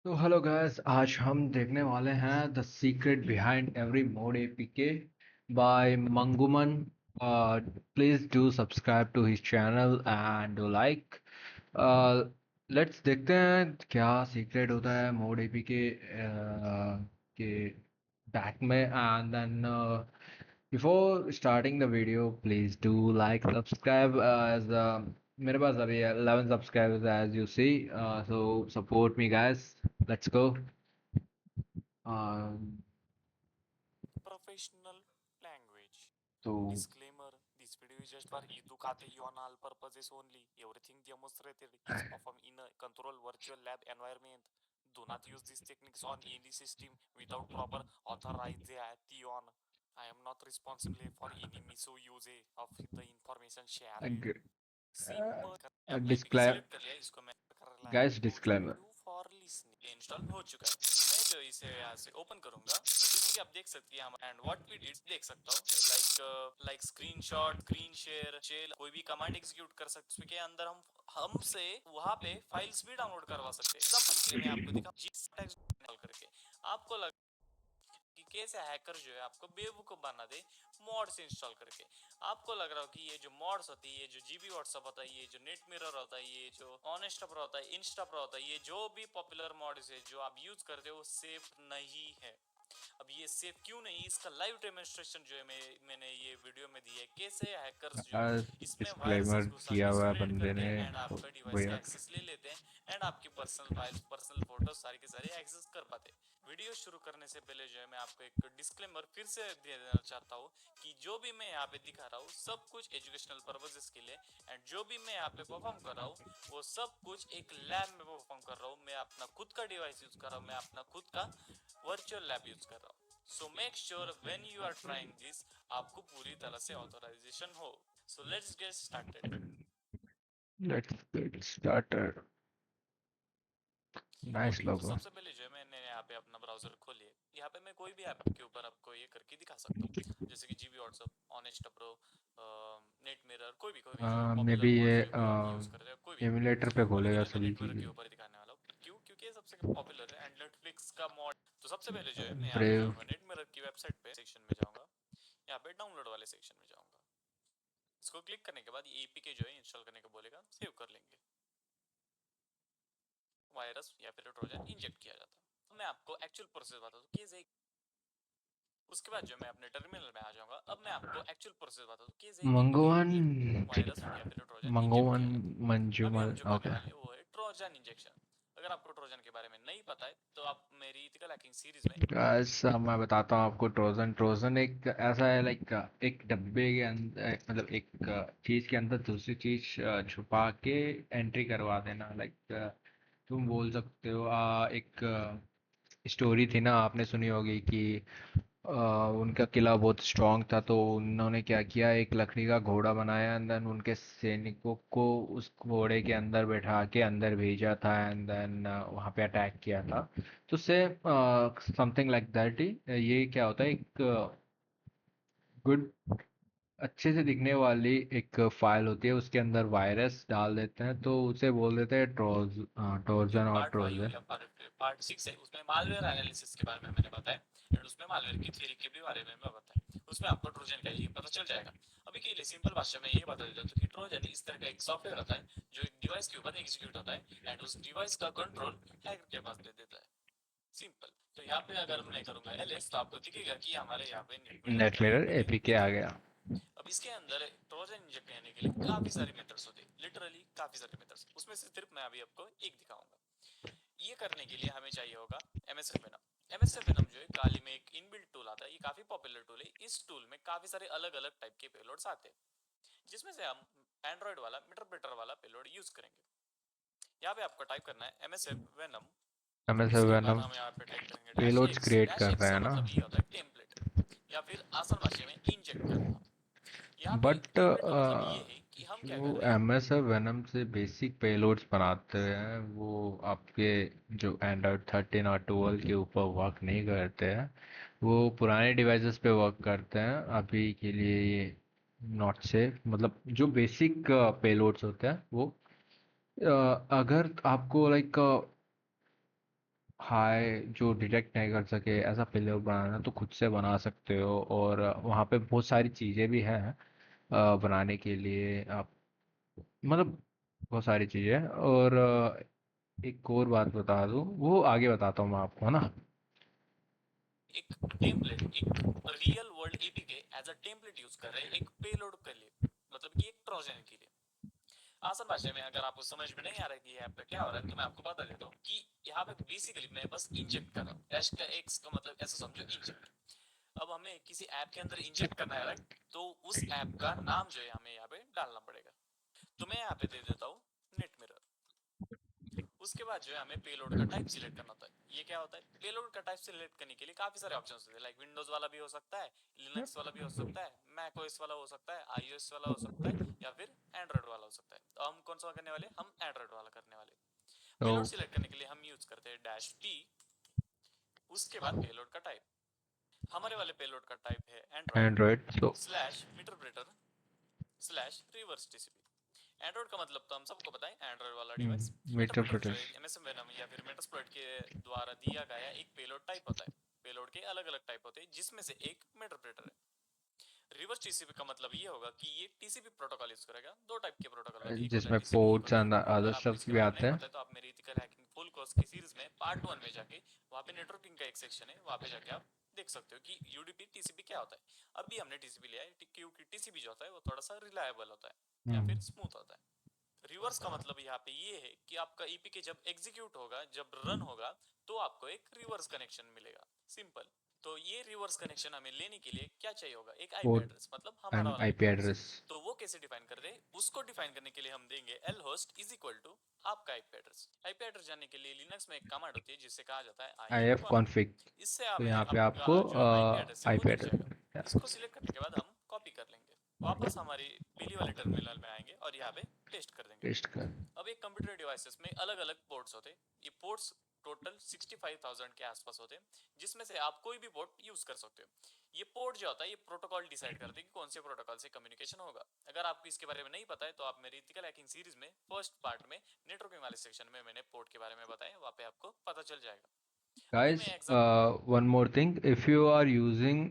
तो hello guys, आज हम देखने वाले हैं the secret behind every mod APK by मंगुमन। Please do subscribe to his channel and do like. Let's देखते हैं क्या सीक्रेट होता है मोड एपीके के बैक में। And then before starting the video please do like subscribe as मेरे पास अभी 11 subscribers as you see, so support me guys. Let's go. Um, Professional language. so Disclaimer: this video is just for educational on all purposes only. Everything demonstrated is performed in a controlled virtual lab environment. Do not use these techniques on any system without proper authorization. I am not responsible for any misuse of the information a, shared. g- simple a अपने APK disclaimer, select कर लिया, इसको मैं कर लाया। guys, disclaimer. Thank you for listening. ये install हो चुका है। मैं जो इसे यहाँ से ओपन करूंगा तो जैसे कि आप देख सकते हैं हम एंड व्हाट वी डिड देख सकता हूँ, like screenshot, screen share, shell, कोई भी कमांड एग्जीक्यूट कर सकते हैं। उसके अंदर हम हमसे वहां पे फाइल्स भी डाउनलोड करवा सकते हैं। एग्जांपल के लिए मैं आपको दिखा जी करके आपको लग कि कैसे हैकर जो है आपको बेवकूफ बना दे मॉड्स इंस्टॉल करके। आपको लग रहा हो कि ये जो मॉड्स होती है, ये जो जीबी व्हाट्सअप होता है, ये जो नेट मिरर होता है, ये जो ऑनेस्टर होता है, इंस्टा होता है, ये जो भी पॉपुलर मॉड्स है जो आप यूज करते हो वो सेफ नहीं है। अब ये सेफ क्यों नहीं, इसका लाइव डेमोन्स्ट्रेशन जो है मैंने ये वीडियो में दी है। कैसे हैकर्स जो है इसमें डिस्क्लेमर वायरसेस घुसा किया के हुआ है स्प्रेड बंदे करते ने। हैं एंड आपका डिवाइस का भैया, एक्सेस ले लेते हैं एंड आपकी पर्सनल फाइल्स, पर्सनल फोटो सारी के सारे एक्सेस कर पाते हैं। वीडियो शुरू करने से पहले जो है मैं आपको एक डिस्क्लेमर फिर से दे देना चाहता हूँ कि जो भी मैं यहाँ पे दिखा रहा हूँ सब कुछ एजुकेशनल पर्पसेस के लिए एंड जो भी मैं यहाँ पे परफॉर्म कर रहा हूँ वो सब कुछ एक लैब में परफॉर्म कर रहा हूँ। मैं अपना खुद का डिवाइस यूज कर रहा हूँ, मैं अपना खुद का वर्चुअल लैब यूज कर रहा हूँ। So make sure when you are trying this आपको पूरी तरह से ऑथराइजेशन हो। So let's get started. let's get started. Nice okay, तो logo. सबसे पहले जो है मैंने यहाँ पे अपना ब्राउजर खोली है। यहाँ पे मैं कोई भी ऐप के ऊपर आपको ये करके दिखा सकता हूँ, जैसे कि GB WhatsApp, honest pro, net mirror, कोई भी जो मे बी पॉपुलर ये मॉड्स जो भी आप यूज करते हैं कोई भी। एमुलेटर पे अभी के खोलेगा लिए मैं सभी नेट की। मिरर के ऊपर दिखाने वाला हूँ। क्यों? क्योंकि ये सबसे पॉपुलर है एंड नेटफ्लिक्स का मॉड। तो सबसे पहले जो है मैं यहाँ पे ब्रेव। जाऊंगा नेट मिरर की वेबसाइट पे, सेक्शन में जाऊंगा, यहाँ पे डाउनलोड वाले सेक्शन में जाऊंगा। इसको क्लिक करने के बाद ये एपीके जो है इंस्टॉल करने को बोलेगा, सेव कर लेंगे। वायरस या फिर ट्रोजन इंजेक्ट किया जाता है। तो मैं आपको एक्चुअल प्रोसेस बताता हूँ कैसे। उसके बाद जो मैं अपने टर्मिनल में आ जाऊंगा। अब मैं आपको एक्चुअल प्रोसेस बताता हूँ कैसे एपीके मंगोवन, वायरस या फिर ट्रोजन इंजेक्ट मंगोवन किया जाता है। अभी मंजूमल। हम जो करने ओके वाले हैं वो है ट्रोजन इंजेक्शन। अगर आपको ट्रोजन के बारे में नहीं पता है तो आप मेरी इथिकल हैकिंग सीरीज में गाइस, मैं बताता हूँ आपको। ट्रोजन ट्रोजन एक ऐसा है, लाइक एक डब्बे के अंदर, मतलब एक चीज के अंदर दूसरी चीज छुपा के एंट्री करवा देना। लाइक तुम बोल सकते हो, एक स्टोरी थी ना, आपने सुनी होगी कि उनका किला बहुत स्ट्रांग था, तो उन्होंने क्या किया, एक लकड़ी का घोड़ा बनाया एंड देन उनके सैनिकों को उस घोड़े के अंदर बैठा के अंदर भेजा था एंड देन वहाँ पे अटैक किया था। तो से समथिंग लाइक दैट ही ये क्या होता है, एक गुड, अच्छे से दिखने वाली एक फाइल होती है, उसके अंदर वायरस डाल देते हैं तो उसे बोल देते हैं जो ट्रोजन और पार्ट 5 ट्रोजन। या पार्ट 6 है उसमें मालवेयर एनालिसिस के बारे में मैंने बताया एंड उसमें मालवेयर की थ्योरी के भी बारे में मैं बताया। उसमें आपको ट्रोजन का ये पता चल जाएगा। अभी के लिए सिंपल भाषा में ये बता देता हूँ कि ट्रोजन इस तरह का एक सॉफ्टवेयर होता है जो एक डिवाइस के ऊपर एग्जीक्यूट होता है एंड उस डिवाइस का कंट्रोल हैकर के पास दे देता है। सिंपल। तो यहाँ पे अगर मैं करूंगा एलएस तो आपको दिखेगा कि हमारे यहाँ पे नेट मिरर नेट का मिरर एपीके एपीके आ दिखेगा। गया। अब इसके अंदर ट्रोजन इंजेक्ट करने के लिए काफी सारे मेथड्स होते हैं, लिटरली काफी सारे मेथड्स। उसमें से सिर्फ मैं अभी आपको एक दिखाऊंगा। ये करने के लिए हमें चाहिए होगा एमएसएफ वेनम। एमएसएफ वेनम जो है काली में एक इनबिल्ट टूल आता है, ये काफी पॉपुलर टूल है। इस टूल में काफी सारे अलग अलग टाइप के पेलोड्स आते हैं जिसमें से हम एंड्रॉइड वाला मिटरप्रेटर वाला पेलोड यूज करेंगे। यहाँ पे आपको टाइप करना है एमएसएफ वेनम। हमें से इसके बाद वेनम हम यहाँ पे टाइप करेंगे dash payloads x. Create dash करता एक्स है का ना। मतलब ये होता है टेम्पलेट या फिर आसान भाषा में इंजेक्ट करना। यहाँ पे बट टेम्पलेट का मतलब ये है कि हम क्या जो कर रहे हैं। एम एस एफ वेनम से बेसिक पेलोड्स बनाते हैं वो आपके जो एंड्रॉयड 13 और 12 के ऊपर वर्क नहीं करते हैं। वो पुराने डिवाइसेस पे वर्क करते हैं। अभी के लिए ये नॉट सेफ। मतलब जो बेसिक पेलोड्स होते हैं वो, अगर आपको लाइक हाई जो डिटेक्ट नहीं कर सके ऐसा पेलोड बनाना तो खुद से बना सकते हो, और वहाँ पे बहुत सारी चीज़ें भी हैं बनाने के लिए। आप मतलब बहुत सारी चीज़ें, और एक और बात बता दूँ, वो आगे बताता हूँ मैं आपको, है ना। एक टेम्पलेट, एक real world APK as a template use कर रहे हैं एक पेलोड के लिए, मतलब कि एक ट्रोजन के लिए। आसान भाषा में अगर आपको समझ में नहीं आ रहा है कि ये ऐप पे क्या हो रहा है, तो मैं आपको बता देता हूँ कि यहाँ पे बेसिकली मैं बस इंजेक्ट कर रहा हूँ। डैश का एक्स का मतलब ऐसा समझो, इंजेक्ट। अब हमें किसी ऐप के अंदर इंजेक्ट करना है, राइट? तो उस ऐप का नाम जो है हमें यहाँ पे डालना पड़ेगा। तो मैं यहाँ पे दे देता हूँ नेट मिरर। उसके बाद जो है हमें पेलोड का टाइप सिलेक्ट करना होता है। ये क्या होता है? पेलोड का टाइप सिलेक्ट करने के लिए काफी सारे ऑप्शंस होते हैं, लाइक विंडोज वाला भी हो सकता है, लिनक्स वाला भी हो सकता है, मैक ओएस वाला हो सकता है, आईओएस वाला हो सकता है, या फिर एंड्रॉइड वाला हो सकता है। तो हम कौन सा करने वाले? हम एंड्रॉइड वाला करने वाले। तो पेलोड सिलेक्ट करने के लिए हम यूज करते हैं डैश टी, उसके बाद पेलोड का टाइप। हमारे वाले पेलोड का टाइप है एंड्रॉइड एंड्रॉयड तो slash meterpreter slash reverse TCP. Android का मतलब तो हम सबको पता है, एंड्रॉइड वाला डिवाइस। मीटर मीटरप्रेटर जो प्रोटेस। है एमएसएम वेनम या फिर मेटास्प्लॉइट के द्वारा दिया गया एक पेलोड टाइप होता है। पेलोड के अलग अलग टाइप होते हैं, जिसमें से एक मीटरप्रेटर है। रिवर्स टीसीपी का मतलब ये होगा कि ये टीसीपी प्रोटोकॉल यूज करेगा। दो टाइप के प्रोटोकॉल होते हैं, एक होता है जिसमें टीसीपी, एक पोर्ट्स होता है एंड प्रोटोकॉल। अदर अगर आपको स्टफ्स इसके भी बारे में आते नहीं हैं। पता है तो आप मेरी इथिकल हैकिंग फुल कोर्स की सीरीज में पार्ट 1 में जाके वहां पे नेटवर्किंग का एक सेक्शन है, वहां पे जाके आप देख सकते हो कि यूडीपी टीसीपी क्या होता है। अभी हमने टीसीपी लिया है क्योंकि टीसीपी जो होता है वो थोड़ा सा रिलायबल होता है या फिर स्मूथ होता है। रिवर्स का मतलब यहाँ पे ये है कि आपका ईपीके जब एग्जीक्यूट होगा, जब रन होगा, तो आपको एक रिवर्स कनेक्शन मिलेगा। सिंपल। तो ये रिवर्स कनेक्शन हमें लेने के लिए क्या चाहिए होगा? एक आईपी पोर्ट एड्रेस, मतलब हमारा एंड वाला आईपी आईपी एड्रेस। एड्रेस। तो वो कैसे डिफाइन कर दे? उसको डिफाइन करने के लिए हम देंगे L host is equal to आपका आईपी एड्रेस। आईपी एड्रेस जानने के लिए लिनक्स में एक कमांड होती है जिसे कहा जाता है आई IF एफ कॉन्फिग। कॉन्फ़िग। इससे तो हमें यहाँ पे आपका आपको जो आईपी एड्रेस है वो आईपी दिख जाएगा। एड्रेस इसको सिलेक्ट करने के बाद हम कॉपी कर लेंगे, वापस हमारी पीली वाले टर्मिनल में आएंगे और यहाँ पे पेस्ट कर देंगे। पेस्ट कर। अब एक कंप्यूटर डिवाइसेस में अलग अलग पोर्ट्स होते हैं। ये पोर्ट्स टोटल 65,000 के आसपास होते हैं, जिसमें से आप कोई भी पोर्ट यूज कर सकते हो। ये पोर्ट जो होता है ये प्रोटोकॉल डिसाइड करते हैं कि कौन से प्रोटोकॉल से कम्युनिकेशन होगा। अगर आपको इसके बारे में नहीं पता है तो आप मेरी इथिकल हैकिंग सीरीज में फर्स्ट पार्ट में नेटवर्किंग वाले सेक्शन में मैंने पोर्ट के बारे में बताया, वहां पे आपको पता चल जाएगा। अभी Guys, मैं example one more thing. If you are using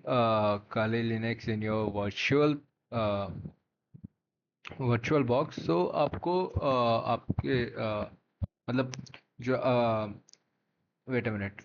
Kali Linux in your uh, virtual box, so आपको आपके मतलब जो वेट अ मिनट,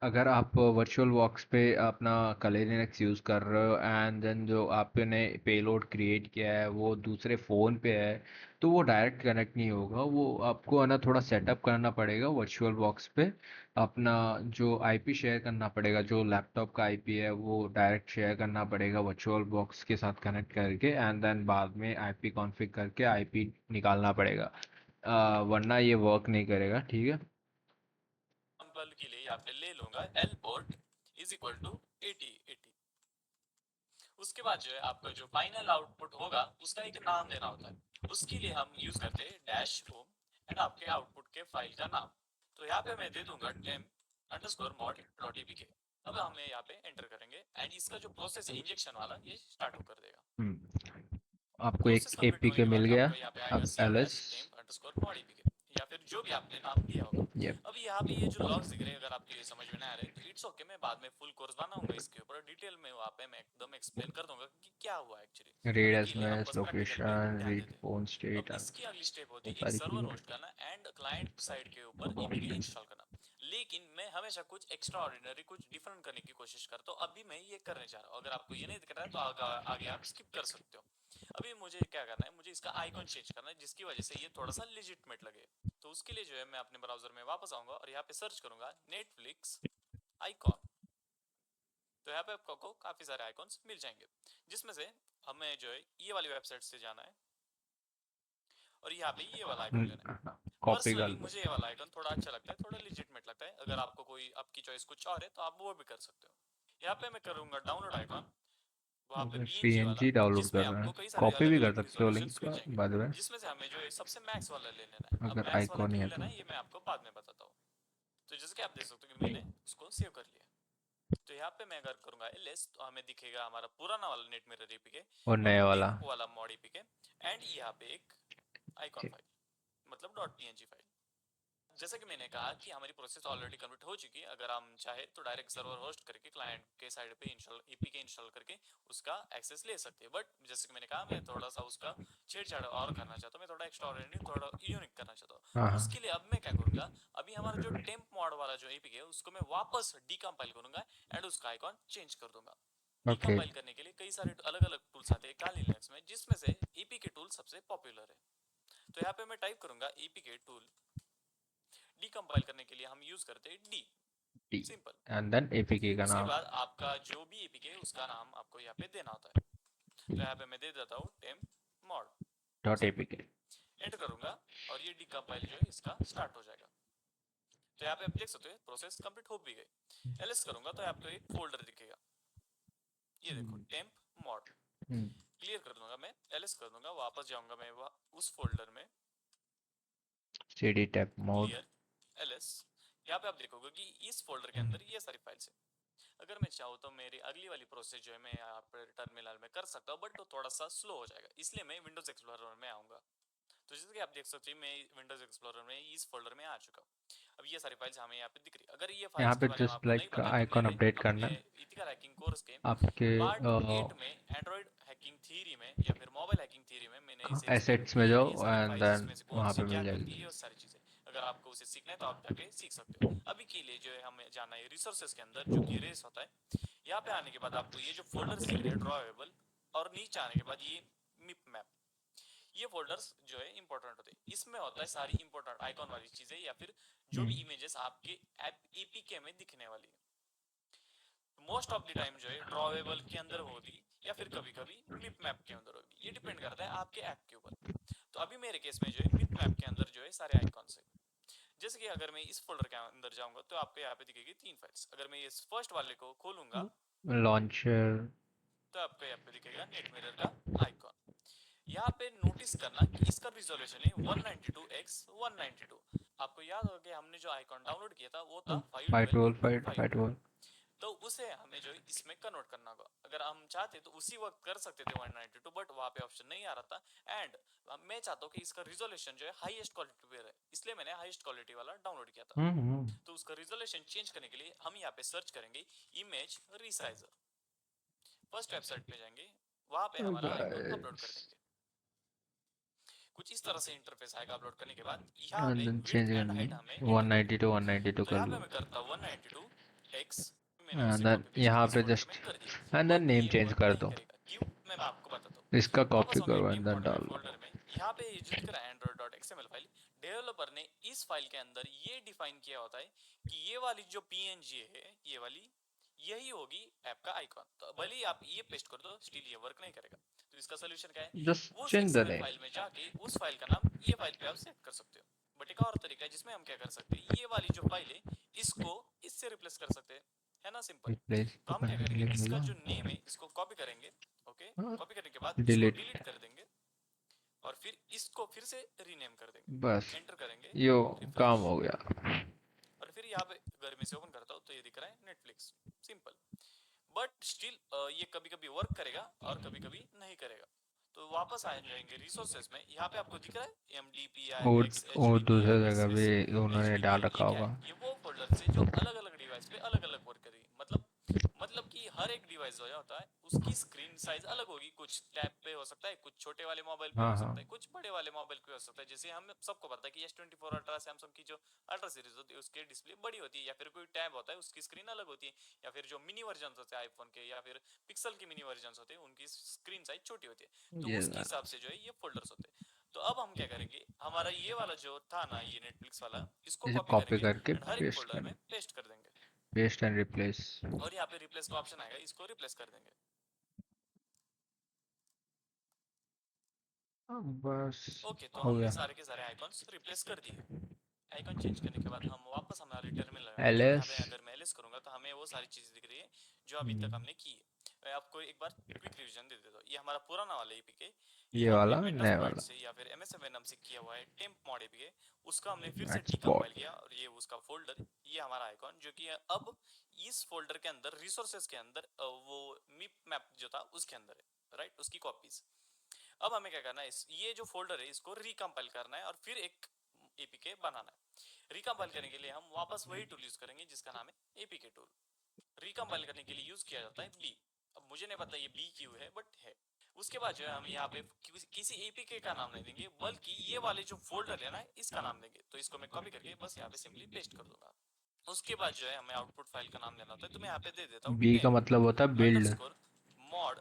अगर आप वर्चुअल बॉक्स पे अपना कली लिनक्स यूज़ कर रहे हो एंड देन जो आपने पेलोड क्रिएट किया है वो दूसरे फ़ोन पे है, तो वो डायरेक्ट कनेक्ट नहीं होगा। वो आपको है ना थोड़ा सेटअप करना पड़ेगा वर्चुअल बॉक्स पे। अपना जो आईपी शेयर करना पड़ेगा, जो लैपटॉप का आईपी है वो डायरेक्ट शेयर करना पड़ेगा वर्चुअल बॉक्स के साथ कनेक्ट करके, एंड देन बाद में आईपी कॉन्फ़िग करके आईपी निकालना पड़ेगा। वरना ये वर्क नहीं करेगा, ठीक है। के लिए यहाँ पे ले लूंगा L port is equal to 8080। उसके बाद जो है आपका जो फाइनल आउटपुट होगा उसका एक नाम देना होता है। उसके लिए हम यूज करते हैं डैश होम एंड आपके आउटपुट के फाइल का नाम। तो यहाँ पे मैं दे दूंगा temp underscore mod dot apk। अब हमें यहाँ पे एंटर करेंगे एंड इसका जो प्रोसेस है इंजेक्शन वाला ये स्टार्ट कर देगा। आपको प्रोसेस एक कंप्लीट होने एपीके के मिल बाद गया। आपको यहाँ पे आएगा अब C LS. Dash temp underscore mod APK, या फिर जो भी आपने नाम दिया होगा। ये अब यहाँ पे ये जो लॉग्स दिख रहे हैं, अगर आपको ये समझ में ना आ रहे तो इट्स ओके, मैं बाद में फुल कोर्स बनाऊंगा इसके ऊपर डिटेल में, वहाँ पे मैं एकदम एक्सप्लेन कर दूंगा कि क्या हुआ एक्चुअली। रीड अभी के लिए हम एसएमएस बस प्रैक्टिकल पे लोकेशन ध्यान रीड देते हैं। फोन स्टेट अब और इसकी अगली स्टेप होती बहुत है एक सारी सर्वर होस्ट चीज़ें। करना एंड क्लाइंट साइड के ऊपर एपीके इंस्टॉल करना। लेकिन मैं हमेशा कुछ एक्स्ट्रा ऑर्डिनरी, कुछ डिफरेंट करने की कोशिश करता हूँ। अभी मैं ये करने जा रहा हूँ, अगर आपको ये नहीं दिख रहा है तो आगे आप स्किप कर सकते हो। अभी मुझे क्या करना है, मुझे इसका आइकॉन चेंज करना है जिसकी वजह से ये थोड़ा सा लेजिटमेट लगे। तो उसके लिए जो है मैं अपने ब्राउजर में वापस आऊंगा और यहाँ पे सर्च करूंगा नेटफ्लिक्स आइकॉन। तो यहाँ पे आपको काफी सारे आइकॉन्स मिल जाएंगे, जिसमें से हमें जो है ये वाली वेबसाइट से जाना है और यहाँ पे ये वाला आइकॉन लेना है। कॉपी कर पर्सनली लो। मुझे ये वाला आइकन थोड़ा अच्छा लगता है, थोड़ा लेजिटमेट लगता है। अगर आपको कोई आपकी चॉइस कुछ और है तो आप वो भी कर सकते हो। यहाँ पे मैं करूंगा डाउनलोड आइकॉन, वहाँ पे पीएनजी वाला, पीएनजी डाउनलोड जिसमें करना आपको है। कई सारे कॉपी अलग भी कर अलग सकते हो लिंक रिजोल्यूशंस मिल का, जाएंगे, बाय द वे, जिसमें से हमें जो है सबसे मैक्स वाला ले लेना है। अब अगर मैक्स वाला आइकॉन नहीं क्यों है लेना तो। है ये मैं आपको बाद में बताता हूँ। तो जैसे कि आप देख सकते हो कि मैंने उसको सेव कर लिया। तो यहाँ पे मैं अगर करूंगा ls तो हमें दिखेगा हमारा पुराना वाला नेट मिरर एपीके और और नए वाला। टेम्प वाला मॉड एपीके एंड यहाँ पे एक आइकॉन फाइल, मतलब डॉट पीएनजी फाइल। जैसे कि मैंने कहा कि हमारी प्रोसेस ऑलरेडी कंप्लीट हो चुकी है। अगर हम चाहे तो डायरेक्ट सर्वर होस्ट करके क्लाइंट के साइड पे इंस्टॉल एपीके इंस्टॉल करके उसका एक्सेस ले सकते हैं। बट जैसे कि मैंने कहा, मैं थोड़ा सा उसका छेड़छाड़ और करना चाहता हूँ, मैं थोड़ा एक्स्ट्राऑर्डिनरी, थोड़ा यूनिक करना चाहता हूँ। हाँ तो हाँ। उसके लिए अब मैं क्या करूंगा, अभी हमारा जो टेम्प मॉड वाला जो एपीके है उसको मैं वापस डीकंपाइल करूंगा एंड उसका आइकॉन चेंज कर दूंगा। ओके। डीकंपाइल करने के लिए कई सारे अलग अलग टूल्स आते हैं काली लिनक्स में, जिसमें से एपीके टूल सबसे पॉपुलर है। तो यहाँ पे मैं टाइप करूंगा एपीके टूल। डीकंपाइल करने के लिए हम यूज करते हैं D, T simple. And then APK का उसके नाम। बाद आपका जो भी एपीके है उसका नाम आपको यहाँ पे देना होता है। तो यहाँ पे मैं दे देता हूँ temp mod, dot simple. APK. Enter करूंगा और ये डीकंपाइल जो है इसका स्टार्ट हो जाएगा। तो यहाँ पे आप देख सकते हो प्रोसेस कंप्लीट हो भी गई। एलएस करूंगा तो आपको एक फोल्डर दिखेगा, ये देखो टेम्प मॉड। क्लियर कर दूंगा मैं, एलएस कर दूंगा, वापस जाऊंगा मैं उस फोल्डर में, CD tap mode. Clear, LS. यहाँ पे आप देखोगे कि इस फोल्डर के अंदर ये सारी फाइल्स है। अगर मैं चाहूँ तो मेरी अगली वाली प्रोसेस जो है मैं यहाँ पर टर्मिनल में कर सकता हूँ, बट वो थोड़ा सा स्लो हो जाएगा, इसलिए मैं विंडोज एक्सप्लोरर में आऊंगा। तो जैसे कि आप देख सकते हैं मैं विंडोज एक्सप्लोरर में इस फोल्डर में आ चुका हूँ। अब ये सारी फाइल्स हमें यहाँ पे दिख रही है। अगर ये यहाँ फाइल्स के पे बारे में जस्ट आपको नहीं लाइक पता है तो आइकॉन मैंने अपडेट अपने करना है इथिकल हैकिंग कोर्स के आपके पार्ट 8 में एंड्रॉइड हैकिंग थ्योरी में या फिर मोबाइल हैकिंग थ्योरी में मैंने इसे एक्सप्लेन एसेट्स किया में है जाओ कि ये सारी एंड फाइल्स देन इसमें से कौन वहाँ सी पे क्या मिल करती है जाएगी। और सारी चीजें। अगर आपको उसे सीखना है तो आप जाके सीख सकते हो। अभी के लिए जो है हमें जाना है रिसोर्सेज के अंदर, जो कि रेस होता है। यहाँ पे आने के बाद आपको ये जो फोल्डर्स दिख रहे हैं ड्रॉएबल, और नीचे आने के बाद ये मिप मैप, ये फोल्डर्स जो है इंपॉर्टेंट होते हैं। इसमें होता है सारी इंपॉर्टेंट आइकॉन वाली चीजें या फिर जो भी इमेजेस आपके ऐप एपीके में दिखने वाली है। मोस्ट ऑफ द टाइम जो है ड्रॉवेबल के अंदर होगी या फिर कभी कभी मिप मैप के अंदर होगी, ये डिपेंड करता है आपके ऐप के ऊपर। तो अभी मेरे केस में जो है मिप मैप के अंदर जो है सारे आइकॉन्स है। जैसे कि अगर मैं इस फोल्डर के अंदर जाऊंगा तो आपको यहाँ पे दिखेगी 3 फाइल्स। अगर मैं इस फर्स्ट वाले को खोलूंगा लॉन्चर। तो आपको यहाँ पे दिखेगा नेट मिरर का आइकॉन। यहाँ पे नोटिस करना कि इसका रिजोल्यूशन है 192x192। आपको याद होगा कि हमने जो आइकॉन डाउनलोड किया था वो था 512 512x512। 512। तो उसे हमें जो इसमें कन्वर्ट करना होगा। अगर हम चाहते तो उसी वक्त कर सकते थे 192, बट वहां पे ऑप्शन नहीं आ रहा था। एंड मैं चाहता हूँ कि इसका रिजोल्यूशन जो है हाईएस्ट क्वालिटी पे रहे, इसलिए मैंने हाईएस्ट क्वालिटी वाला डाउनलोड किया था। तो उसका रिजोल्यूशन चेंज करने के लिए हम यहाँ पे सर्च करेंगे इमेज रिसाइजर। फर्स्ट वेबसाइट पे जाएंगे, वहां पे हमारा आइकॉन अपलोड कर बस देंगे। कुछ इस तरह से इंटरफेस आएगा अपलोड करने के बाद। यहाँ एंड पे देन चेंज विड्थ एंड करनी हाइट हमें एंटर करनी है। 192 तो कर यहाँ पे लो। मैं करता हूँ 192 x, मैंने एंड उसे देन कॉपी पेस्ट यहाँ इस पे फोल्डर में जस्ट कर दिया। एंड देन बट नेम ये चेंज वर्क कर नहीं दो। करेगा, क्यों, मैं आपको बताता हूँ। इसका कॉपी वापस होंगे करो एंड टेम्प देन मॉड वाले डाल दो। फोल्डर में। यहाँ पे ये जो दिख रहा है android.xml फाइल, डेवलपर ने इस फाइल के अंदर ये डिफाइन किया होता है कि ये वाली जो png है, ये वाली यही होगी ऐप का आइकॉन। तो भले ही आप ये पेस्ट कर दो, स्टिल ये वर्क नहीं करेगा। तो इसका सोल्यूशन क्या है, जस्ट उस change the XML name. File में जाके उस फाइल का नाम ये फाइल पे आप सेट कर सकते हो। बट एक और तरीका है जिसमें हम क्या कर सकते हैं, ये वाली जो फाइल है इसको इससे रिप्लेस कर सकते हैं, है ना, सिंपल। रिप्लेस तो हम क्या करने के करेंगे, लिए इसका मिला। जो नेम है इसको कॉपी करेंगे। ओके, कॉपी करने के बाद इसको डिलीट। डिलीट कर देंगे और फिर इसको फिर से रीनेम कर बस देंगे। एंटर करेंगे, यो काम रिफ्रेश, हो गया। और फिर यहाँ पे अगर मैं इसे ओपन करता हूँ तो ये दिख रहा है नेटफ्लिक्स, सिंपल। बट स्टिल ये कभी कभी वर्क करेगा और कभी कभी नहीं करेगा। तो वापस आ जाएंगे रिसोर्सेज में, यहाँ पे आपको दिख रहा है और mdpi x और दूसरे hdpi जगह भी xs उन्होंने डाल hdpi। ये रखा क्या होगा। है, ये वो फोल्डर है जो अलग अलग डिवाइस पे अलग अलग वर्क करेगी। मतलब कि हर एक डिवाइस जो होता है उसकी स्क्रीन साइज अलग होगी। कुछ टैब पे हो सकता है, कुछ छोटे वाले मोबाइल पे हाँ हो हाँ। सकता है, कुछ बड़े वाले मोबाइल पे हो सकता है। जैसे हम सबको पता है कि S24 अल्ट्रा सैमसंग की जो अल्ट्रा सीरीज होती है उसकी डिस्प्ले बड़ी होती है, या फिर कोई टैब होता है उसकी स्क्रीन अलग होती है, या फिर जो मिनी वर्जन होते हैं आईफोन के या फिर पिक्सल के मिनी वर्जन होते हैं उनकी स्क्रीन साइज छोटी होती है। तो ये उसके हिसाब से जो है ये फोल्डर्स होते हैं। तो अब हम क्या करेंगे, हमारा ये वाला जो था ना, ये नेटफ्लिक्स वाला, इसको इसे कॉपी कॉपी करेंगे करके एंड हर एक पेस्ट फोल्डर कर। में पेस्ट कर देंगे। Paste and replace. और यहाँ पे रिप्लेस का ऑप्शन आएगा, इसको रिप्लेस कर देंगे। बस ओके, तो हो हमने गया। सारे के सारे आइकॉन्स रिप्लेस कर दिए। आइकॉन चेंज करने के बाद हम वापस हमारे टर्मिनल में आएंगे। यहाँ एलएस। पे अगर मैं एलएस करूंगा तो हमें वो सारी चीजें दिख रही है जो अभी तक हमने की है। मैं आपको एक बार क्विक रिवीजन दे देता हूँ। ये हमारा पुराना वाला एपीके, ये ये हमने वाला मेटा नया स्प्लॉइट वाला। से या फिर MSFnm से किया हुआ है टेम्प मॉड एपीके। उसका हमने फिर से एक्सपोर्ट। डीकंपाइल किया और ये उसका फोल्डर, ये हमारा आइकॉन जो कि अब इस फोल्डर के अंदर रिसोर्सेज के अंदर वो मिप मैप जो था उसके अंदर है, राइट, उसकी कॉपीज। अब हमें क्या करना है, ये जो फोल्डर है इसको रिकंपाइल करना है और फिर एक एपीके बनाना है। रिकम्पाइल करने के लिए हम वापस वही टूल यूज करेंगे जिसका नाम है एपीके टूल। रिकम्पाइल करने के लिए यूज किया जाता है बी। अब मुझे नहीं पता ये बी क्यों है, बट है। उसके बाद जो है हम यहाँ पे किसी एपीके का नाम नहीं देंगे, बल्कि ये वाले जो फोल्डर है ना इसका नाम देंगे। तो इसको मैं कॉपी करके बस यहाँ पे सिंपली पेस्ट कर दूंगा। उसके बाद जो है हमें आउटपुट फाइल का नाम देना होता है, तो मैं यहाँ पे दे देता हूँ बी का टेम्प मतलब होता है build. Underscore mod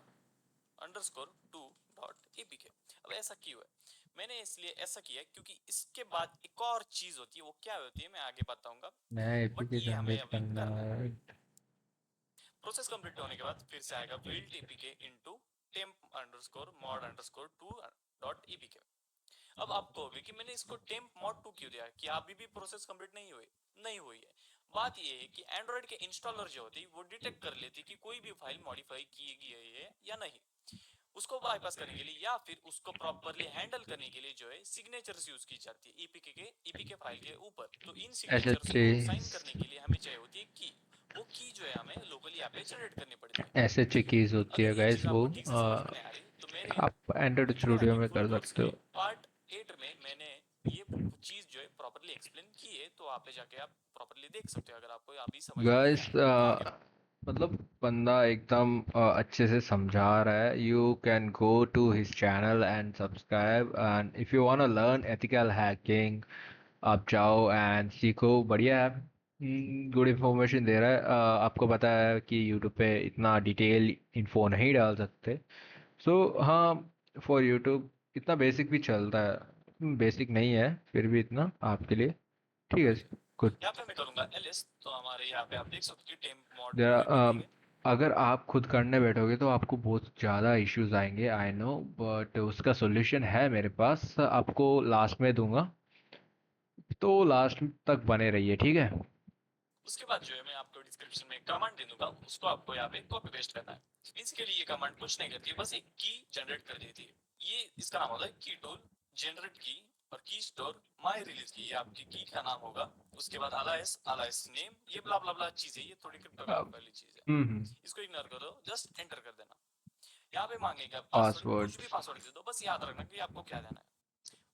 underscore 2.apk। अब ऐसा क्यों है? मैंने इसलिए ऐसा किया क्योंकि इसके बाद एक और चीज होती है, वो क्या होती है मैं आगे बताऊंगा, नया बट एपीके ये हमें जनरेट अभी करना करना है। है। प्रोसेस कंप्लीट होने के बाद फिर से आएगा build APK into temp underscore mod underscore 2.apk। अब आप कहोगे कि मैंने इसको टेम्प मॉड 2 क्यों दिया, कि अभी भी प्रोसेस कंप्लीट नहीं हुई है। बात ये है कि एंड्रॉइड के इंस्टॉलर जो होती है वो डिटेक्ट कर लेती कि कोई भी फाइल मॉडिफाई की गई है या नहीं। उसको बाईपास करने के लिए या फिर उसको प्रॉपरली हैंडल करने के लिए जो है सिग्नेचर्स यूज की जाती है ईपीके फाइल के ऊपर। तो इन सिग्नेचर्स SHA को साइन करने के लिए हमें चाहिए होती है की। वो की जो है हमें लोकली यहाँ पे जनरेट करनी पड़ती है। SHA कीज होती है अगर ये गाइस चीज वो। आपको ठीक से समझ में नहीं आ रही तो मेरे आप एंड्रॉइड स्टूडियो प्रोग्रामिंग में फुल कर कोर्स सकते के हो। पार्ट 8 में मैंने ये चीज जो है प्रॉपरली एक्सप्लेन की है, तो आप पे जाके आप प्रॉपरली देख सकते हो अगर आपको अभी समझ में नहीं गाइस आ रहा। ठीक है। मतलब बंदा एकदम अच्छे से समझा रहा है। You can go to his channel and subscribe, and if you want to learn ethical hacking आप जाओ एंड सीखो। बढ़िया है, गुड इन्फॉर्मेशन दे रहा है। आपको पता है कि यूट्यूब पे इतना डिटेल इन्फो नहीं डाल सकते। सो हाँ, फॉर यूट्यूब इतना बेसिक भी चलता है। बेसिक नहीं है फिर भी इतना आपके लिए ठीक है। गुड। यहाँ पे मैं करूंगा एलएस, तो हमारे यहाँ पे आप देख सकते हो टेम्प मॉड 2 एपीके जरा है। अगर आप खुद करने बैठोगे तो आपको बहुत ज़्यादा इश्यूज आएंगे, आई नो, बट उसका सॉल्यूशन है मेरे पास, आपको लास्ट में दूंगा। तो लास्ट तक बने रहिए, ठीक है। उसके बाद जो है मैं आपको डिस्क्रिप्शन में कमांड दे दूंगा, उसको आपको यहाँ पे कॉपी पेस्ट करना है। बेसिकली ये कमांड कुछ नहीं करती है, बस एक की जनरेट कर देती है। ये इसका नाम होता है की टूल जनरेट की, और की स्टोर माय रिलीज की, ये आपकी की का नाम होगा। उसके बाद अलाइस नेम, ये ब्ला ब्ला ब्ला चीज है, ये थोड़ी क्रिप्टोग्राफिक वाली चीज है, इसको इग्नोर करो, जस्ट एंटर कर देना। यहाँ पे मांगेगा पासवर्ड, कुछ भी पासवर्ड्स। पासवर्ड दे दो, बस याद रखना कि आपको क्या देना है।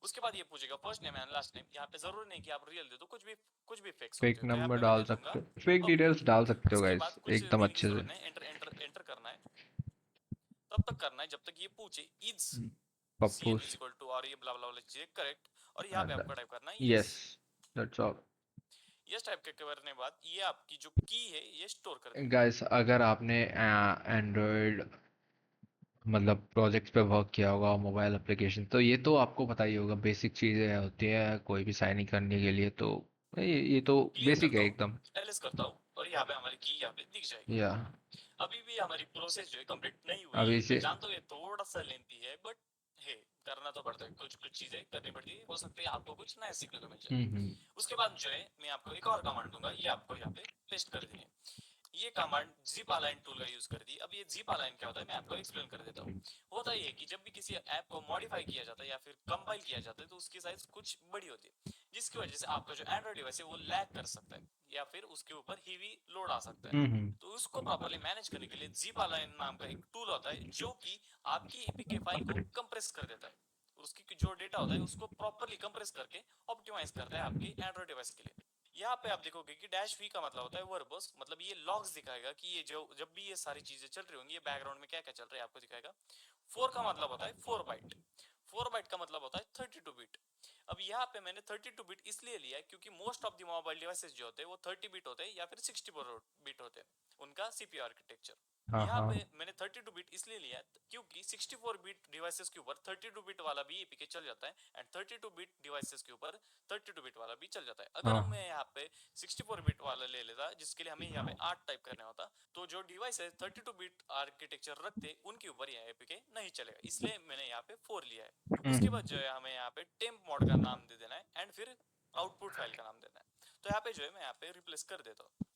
उसके बाद ये पूछेगा first name and last name. यहाँ पे जरूरी नहीं कि आप रियल दे दो, कुछ भी फेक फेक सकते हो। तो यहाँ नंबर पे मैं डाल दे दूंगा सकते हो, फेक पप्पू। डिटेल्स डाल सकते हो उसके गाइस, बाद कुछ एकदम देने की अच्छे से। जरूरत नहीं, एंटर एंटर एंटर करना है। तब तक करना है जब तक ये पूछे इज cn पप्पूस। इज इक्वल टू, और ये ब्ला ब्ला वाला चीज करेक्ट, और यहाँ पे आपको टाइप करना है yes, yes. That's all. Yes type करने के बाद ये आपकी जो की है ये स्टोर कर देगी। गाइस अगर आपने एंड्रॉयड मतलब प्रोजेक्ट्स पे वर्क किया होगा, मोबाइल एप्लीकेशन, तो ये तो आपको पता ही होगा, बेसिक चीज़ें होती है कोई भी साइन इन करने के लिए। तो ये तो क्लियर बेसिक करता है हूँ, एकदम। एलएस करता हूँ, और यहाँ पे हमारी की यहाँ पे दिख जाएगी। या अभी भी हमारी प्रोसेस जो है कंप्लीट नहीं हुई अभी है, मैं से जानता हूँ ये थोड़ा सा लेंथी है, बट है, करना तो पड़ता है, कुछ कुछ चीजें करनी पड़ती है, हो सकती है आपको कुछ नया सीखने को मिल जाए। हम्म। उसके बाद जो है मैं आपको एक और कमांड दूंगा, ये आपको यहाँ पे पेस्ट कर देनी है। ये कमांड जिप अलाइन टूल का यूज कर दी। अब ये जिप अलाइन क्या होता है मैं आपको एक्सप्लेन कर देता हूँ। होता ये है कि जब भी किसी ऐप को मॉडिफाई किया जाता है या फिर कंपाइल किया जाता है तो उसकी साइज कुछ बड़ी होती है, जिसकी वजह से आपका जो एंड्रॉइड डिवाइस है वो लैग कर सकता है, या फिर उसके ऊपर हेवी लोड आ सकता है। हम्म। तो उसको प्रॉपरली मैनेज करने के लिए जिप अलाइन नाम का एक टूल होता है, जो कि आपकी एपीके फाइल को कंप्रेस कर देता है। उसकी जो डेटा होता है उसको प्रॉपरली कंप्रेस करके ऑप्टिमाइज करता है आपकी एंड्रॉइड डिवाइस के लिए। यहाँ पे आप देखोगे कि डैश वी का मतलब होता है वर्बस, मतलब ये लॉग्स दिखाएगा कि ये जो जब भी ये सारी चीजें चल रही होंगी ये बैकग्राउंड में क्या क्या चल रहा है आपको दिखाएगा। 4 का मतलब होता है 4 बाइट। 4 बाइट का मतलब होता है 32 बिट। अब यहाँ पे मैंने 32 बिट इसलिए लिया है क्योंकि most of the mobile devices जो होते हैं वो 30 बिट होते हैं या फिर 64 बिट होते हैं उनका सीपीयू आर्किटेक्चर। हाँ यहाँ हाँ। पे मैंने 32 बिट इसलिए लिया क्योंकि 64 बिट डिवाइसेस के ऊपर 32 बिट वाला भी एपीके चल जाता है, एंड 32 बिट डिवाइसेस के ऊपर 32 बिट वाला भी चल जाता है। अगर हम हाँ। यहाँ पे 64 बिट वाला ले लेता जिसके लिए हमें यहाँ पे 8 टाइप करना होता, तो जो डिवाइस है 32 बिट आर्किटेक्चर रखते उनके ऊपर यह एपीके नहीं चलेगा, इसलिए मैंने यहाँ पे 4 लिया है। उसके बाद जो है हमें यहाँ पे टेम्प मॉड का नाम दे देना है, एंड फिर आउटपुट फाइल का नाम देना है। तो यहाँ पे जो है मैं यहाँ पे रिप्लेस कर देता हूँ।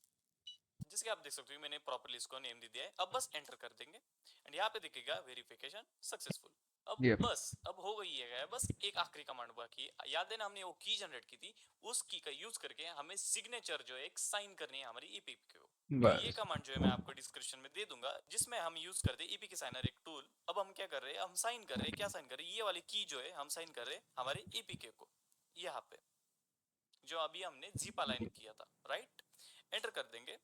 जैसे कि आप देख सकते हो मैंने प्रॉपर्ली इसको नेम दे दिया है। अब बस एंटर कर देंगे एंड यहाँ पे दिखेगा वेरिफिकेशन सक्सेसफुल। अब यप। बस अब हो गई है, बस एक आखिरी कमांड बाकी है। याद है ना हमने वो की जनरेट की थी, उस की का यूज करके हमें सिग्नेचर जो है एक साइन करनी है हमारी ईपीके को। तो ये बस। कमांड जो है मैं आपको डिस्क्रिप्शन में दे दूंगा, जिसमें हम यूज करते हैं ईपीके साइनर एक टूल। अब हम क्या कर रहे हैं, हम साइन कर रहे हैं, क्या साइन कर रहे हैं, ये वाली की जो है हम साइन कर रहे हैं हमारे ईपीके को यहाँ पे। जो अभी हमने zip अलाइन किया था, राइट। एंटर कर देंगे।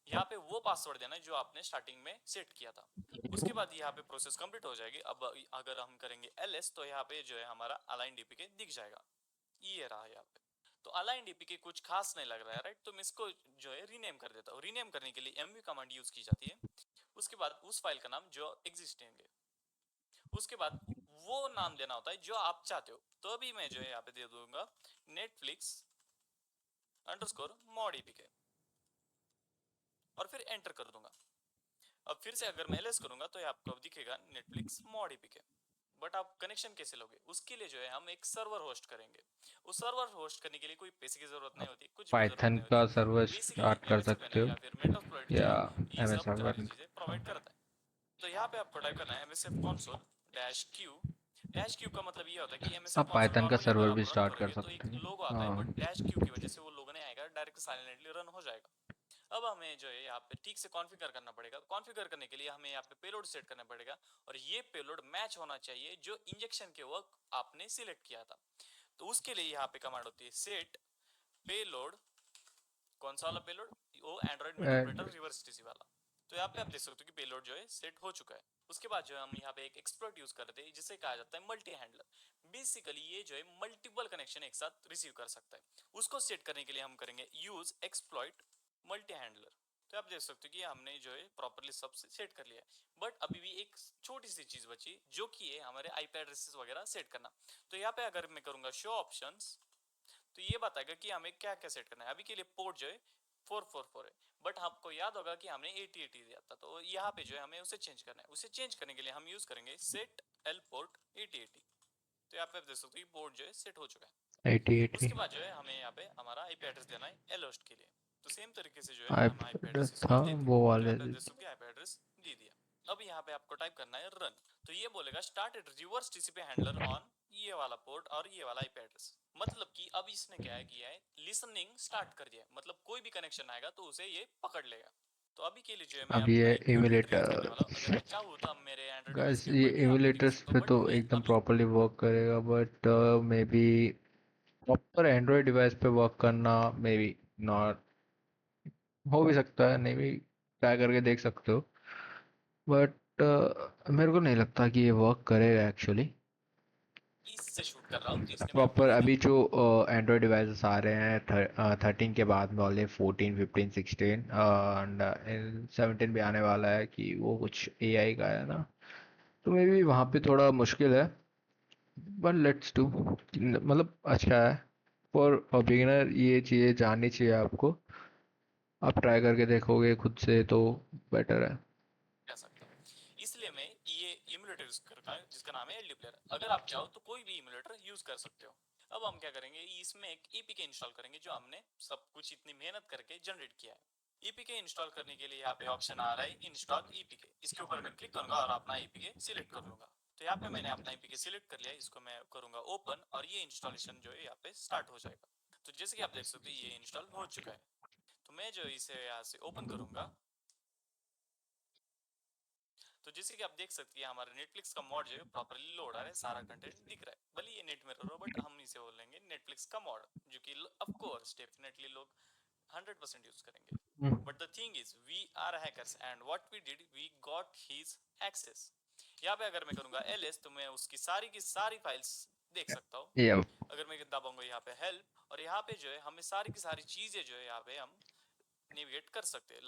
यहाँ पे वो पासवर्ड देना है जो आपने स्टार्टिंग में सेट किया था। उसके बाद यहाँ पे प्रोसेस कंप्लीट हो जाएगी। अब अगर हम करेंगे ls तो यहाँ पे जो है हमारा अलाइन डीपीके दिख जाएगा, ये रहा यहाँ पे। तो अलाइन डीपीके कुछ खास नहीं लग रहा है, राइट। तो मैं इसको जो है रीनेम कर देता हूँ। रीनेम करने के लिए mv कमांड यूज की जाती है। उसके बाद उस फाइल का नाम जो एग्जिस्टिंग है, उसके बाद वो नाम देना होता है जो आप चाहते हो। तो अभी मैं जो है यहाँ पे दे दूंगा नेटफ्लिक्स अंडरस्कोर मॉड एपीके और फिर एंटर कर दूंगा। अब फिर से अगर मैं ls करूंगा तो ये आपको अब दिखेगा नेटफ्लिक्स मॉड एपीके। बट आप कनेक्शन कैसे लोगे, उसके लिए जो है हम एक सर्वर होस्ट करेंगे। उस सर्वर होस्ट करने के लिए कोई पैसे की जरूरत नहीं होती, कुछ भी जरूरत पाइथन नहीं का होती। सर्वर बेसिकली स्टार्ट कर MSFN सकते हो या फिर मेटास्प्लॉइट जो या है ये एम एस सब सारी सर्वर। चीजें प्रोवाइड करता है। तो यहाँ पे आपको टाइप करना है MSF console -q। Dash Q का मतलब ये होता है कि MSF आप console पाइथन का नॉर्मली अगर सर्वर आप भी रन स्टार्ट कर करोगे तो सकते एक हैं। लोगो आता है, बट हाँ। डैश क्यू की वजह से वो लोगो नहीं आएगा, डायरेक्ट साइलेंटली रन हो जाएगा। अब हमें जो है यहाँ पे ठीक से कॉन्फ़िगर करना पड़ेगा। कॉन्फ़िगर करने के लिए हमें यहाँ पे पेलोड सेट करना पड़ेगा और ये पेलोड मैच होना चाहिए जो इंजेक्शन के वक्त आपने सिलेक्ट किया था। तो उसके लिए यहाँ पे कमांड होती है सेट पेलोड। कौन सा वाला पेलोड, वो एंड्रॉइड मेटाप्लेटर रिवर्स टीसी वाला। तो यहाँ पे आप देख सकते हो कि पेलोड जो है सेट हो चुका है। उसके बाद जो है हम यहाँ पे एक एक्सप्लॉइट यूज करते हैं जिसे कहा जाता है मल्टी हैंडलर। बेसिकली ये जो है मल्टीपल कनेक्शन एक साथ रिसीव कर सकता है। उसको सेट करने के लिए हम करेंगे यूज एक्सप्लॉइट मल्टी हैंडलर। तो आप देख सकते हो कि हमने जो है प्रॉपरली सब सेट कर लिया है। बट अभी भी एक छोटी सी चीज बची जो कि है हमारे आईपी एड्रेसेस वगैरह सेट करना। तो यहाँ पे अगर मैं करूंगा शो ऑप्शंस तो ये बताएगा कि हमें क्या क्या सेट करना है। अभी के लिए पोर्ट जो है 444 है, बट आपको याद होगा कि हमने 8080 दिया था। तो यहाँ पे जो है हमें उसे चेंज करना है। उसे चेंज करने के लिए हम यूज करेंगे सेट एल पोर्ट 8080। तो यहाँ पे आप देख सकते हो पोर्ट जो है सेट हो चुका है। 8080 उसके बाद जो है हमें यहाँ पे हमारा आईपी एड्रेस देना है एल होस्ट के लिए। तो सेम तरीके से जो है हम आईपी आईपैड एड्रेस इसको था देते हैं। वो तो वाले। यहाँ पे आप देख सकते हो आईपी एड्रेस दे दिया। अब यहाँ पे आपको टाइप करना है रन। तो ये बोलेगा started reverse TCP handler on ये वाला पोर्ट और ये वाला आईपी एड्रेस। मतलब कि अब इसने क्या है किया है, लिसनिंग स्टार्ट कर दिया है। मतलब कोई भी कनेक्शन आएगा तो उसे ये पकड़ लेगा। तो अभी के लिए जो है मैं अब अपना ये एक एमुलेटर यूज करने वाला हूँ। अगर एमुलेटर, मैं चाहूँ तो अब मेरे एंड्रॉइड डिवाइस गाइस के ये ऊपर भी आप दिखा एमुलेटर्स सकता पे हूँ, तो बट मैं एकदम अभी प्रॉपरली वर्क करेगा, but may be proper Android device पे वर्क करना मे बी नॉट, हो भी सकता है, नहीं भी ट्राई करके देख सकते हो, बट मेरे को नहीं लगता कि ये वर्क करेगा एक्चुअली। इससे शूट कर रहा हूँ तो इसने मेरे को प्रॉपर नहीं अभी देखा। जो एंड्रॉयड डिवाइसेस आ रहे हैं 13 के बाद वाले 14 15 16 एंड 17 भी आने वाला है कि वो कुछ एआई का है ना, तो मे बी वहाँ पे थोड़ा मुश्किल है, बट लेट्स डू। मतलब अच्छा है फॉर बिगिनर, ये चीज़ें जाननी चाहिए आपको। आप ट्राई करके देखोगे खुद से तो बेटर है। कह सकता हूँ। इसलिए मैं ये इमुलेटर यूज करता हूँ जिसका नाम है एलडी प्लेयर। अगर आप चाहो तो कोई भी इमुलेटर यूज कर सकते हो। अब हम क्या करेंगे, इसमें एक एपीके इंस्टॉल करेंगे जो हमने सब कुछ इतनी मेहनत करके जनरेट किया है। एपीके इंस्टॉल करने के लिए यहाँ पे ऑप्शन आ रहा है इंस्टॉल एपीके। इसके ऊपर मैं क्लिक करूंगा और अपना एपीके सिलेक्ट कर लूंगा। तो यहाँ पे मैंने अपना एपीके सिलेक्ट कर लिया। इसको मैं करूंगा ओपन और ये इंस्टॉलेशन जो है यहाँ पे स्टार्ट हो जाएगा। तो जैसे कि आप देख सकते हो ये इंस्टॉल हो चुका है। तो मैं जो इसे यहाँ से ओपन करूंगा तो जैसे कि आप देख सकते हैं हमारे नेटफ्लिक्स का मॉड जो है प्रॉपरली लोड आ रहा है, सारा कंटेंट दिख रहा है। भले ये नेट मिरर हो बट हम इसे बोलेंगे नेटफ्लिक्स का मॉड, जो कि ऑफ कोर्स डेफिनेटली लोग 100% यूज करेंगे। But the thing is we are hackers and what we did we got his access. यहाँ पे अगर मैं करूंगा ls तो मैं उसकी सारी की सारी फाइल्स देख सकता हूँ। ये अगर मैं दबाऊंगा यहाँ पे हेल्प और यहाँ पे जो है हमें सारी की सारी चीजें जो है यहाँ पे हम नेविगेट कर सकते हैं।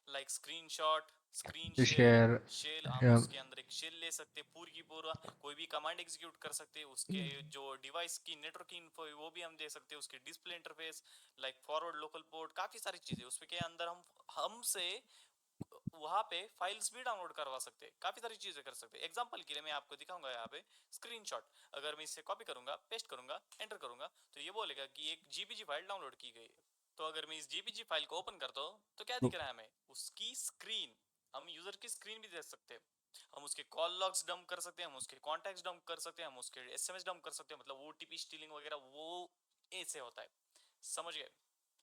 Like screenshot, screen share, share. Shell हम उसके अंदर एक शेल ले सकते हैं पूरी की पूरा। कोई भी कमांड एग्जीक्यूट कर सकते हैं। उसके जो डिवाइस की नेटवर्क इन्फो है वो भी हम दे सकते हैं। उसके display interface like forward local port काफी सारी चीजें उसके अंदर हम हमसे वहां पे फाइल्स भी डाउनलोड करवा सकते हैं। काफी सारी चीजें कर सकते हैं। एग्जांपल के लिए मैं आपको दिखाऊंगा यहाँ पे स्क्रीनशॉट। अगर मैं इसे कॉपी करूंगा, पेस्ट करूंगा, एंटर करूंगा तो ये बोलेगा कि एक जीपीजी फाइल डाउनलोड की गई है। तो अगर मैं इस जीपीजी फाइल को ओपन करता हूँ तो क्या दिख रहा है हमें, उसकी स्क्रीन। हम यूजर की स्क्रीन भी देख सकते हैं। हम उसके कॉल लॉग्स डंप कर सकते हैं, हम उसके कॉन्टैक्ट्स डंप कर सकते हैं, हम उसके एसएमएस डंप कर सकते हैं। मतलब ओटीपी स्टीलिंग वगैरह वो ऐसे होता है, समझ गए।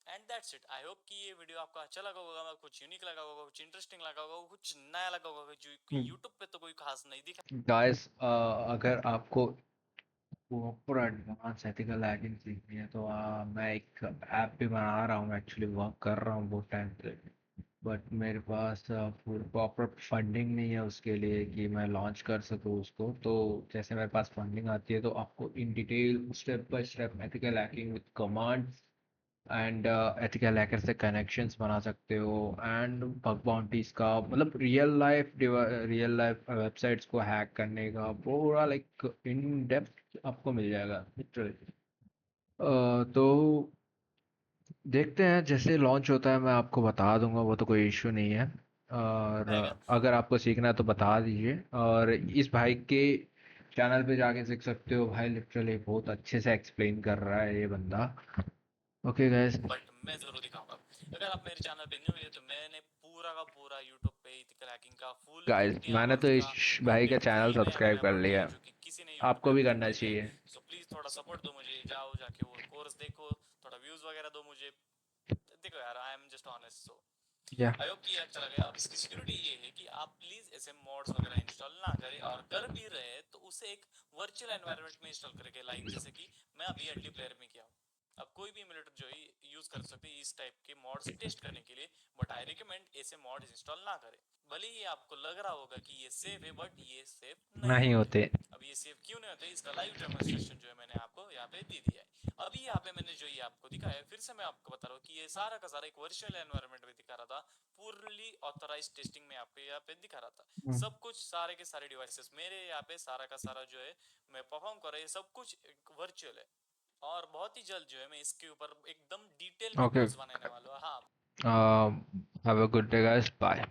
And that's it. I hope कि ये वीडियो आपको अच्छा लगा होगा, कुछ यूनिक लगा होगा, कुछ इंटरेस्टिंग लगा होगा, कुछ नया लगा होगा जो कि यूट्यूब पे तो कोई खास नहीं दिखा। गाइस अगर आपको प्रॉपर एडवांस एथिकल हैकिंग सीखनी है तो मैं एक ऐप भी बना रहा हूँ, एक्चुअली वर्क कर रहा हूँ बहुत टाइम से। बट मेरे पास प्रॉपर फंडिंग नहीं है उसके लिए कि मैं लॉन्च कर सकूँ उसको। तो जैसे मेरे पास फंडिंग आती है तो आपको in detail step by step ethical hacking with commands and ethical hacker से कनेक्शंस बना सकते हो। एंड बग बाउंटीज का मतलब रियल लाइफ वेबसाइट्स को हैक करने का पूरा लाइक इन डेप्थ आपको मिल जाएगा लिटरली। तो देखते हैं जैसे लॉन्च होता है मैं आपको बता दूंगा, वो तो कोई इशू नहीं है। और रहेगा। अगर आपको सीखना है तो बता दीजिए। और इस भाई के चैनल पे जाके सीख सकते हो, भाई लिटरली बहुत अच्छे से एक्सप्लेन कर रहा है ये बंदा। Okay guys. बट मैं जरूर दिखाऊंगा। अगर आप मेरे चैनल पे न्यू है तो मैंने पूरा का पूरा यूट्यूब पे इथिकल हैकिंग का फुल गाइस 50 मैंने तो आवर्स का इस भाई का कंटेंट चैनल फ्री में सब्सक्राइब मैंने कर अपलोड किया लिया, है, जो कि किसी ने यूट्यूब आपको पे भी अपलोड करना नहीं किया चाहिए। है। सो प्लीज थोड़ा सपोर्ट दो मुझे, जाओ जाके वो कोर्स देखो, थोड़ा व्यूज वगैरह दो मुझे। देखो यार, आई एम जस्ट ऑनेस्ट। सो या आई होप कि ये अच्छा लगे। अब इसकी सिक्योरिटी ये है कि आप प्लीज ऐसे मॉड्स वगैरह इंस्टॉल ना करें, और कर भी रहे तो उसे एक वर्चुअल एनवायरनमेंट में इंस्टॉल करके, लाइक जैसे कि मैं अभी एलटी प्लेयर में किया हूँ। अब कोई भी एमुलेटर जो है यूज कर सकते हैं इस टाइप के मॉड्स टेस्ट करने के लिए। बट आई रिकमेंड ऐसे मॉड्स इंस्टॉल ना करें। भले ही आपको लग रहा होगा कि ये सेफ है, बट ये सेफ नहीं नहीं होते। होते। अब ये सेफ क्यों नहीं होते, इसका लाइव डेमोन्स्ट्रेशन जो है मैंने आपको यहाँ पे दे दिया है। अभी यहाँ पे मैंने जो ये आपको दिखाया है, फिर से मैं आपको बता रहा हूँ कि ये सारा का सारा एक वर्चुअल एनवायरनमेंट में दिखा रहा था। पूर्ली ऑथराइज टेस्टिंग में आपको यहाँ पे दिखा रहा था। हम्म। सब कुछ सारे के सारे डिवाइसेस मेरे यहाँ पे सारा का सारा जो है मैं परफॉर्म कर रहा है, सब कुछ वर्चुअल है। और बहुत ही जल्द जो है मैं इसके ऊपर एकदम डिटेल में ओके, कोर्स बनाने वाला हूँ। हाँ। Have a good day guys, bye.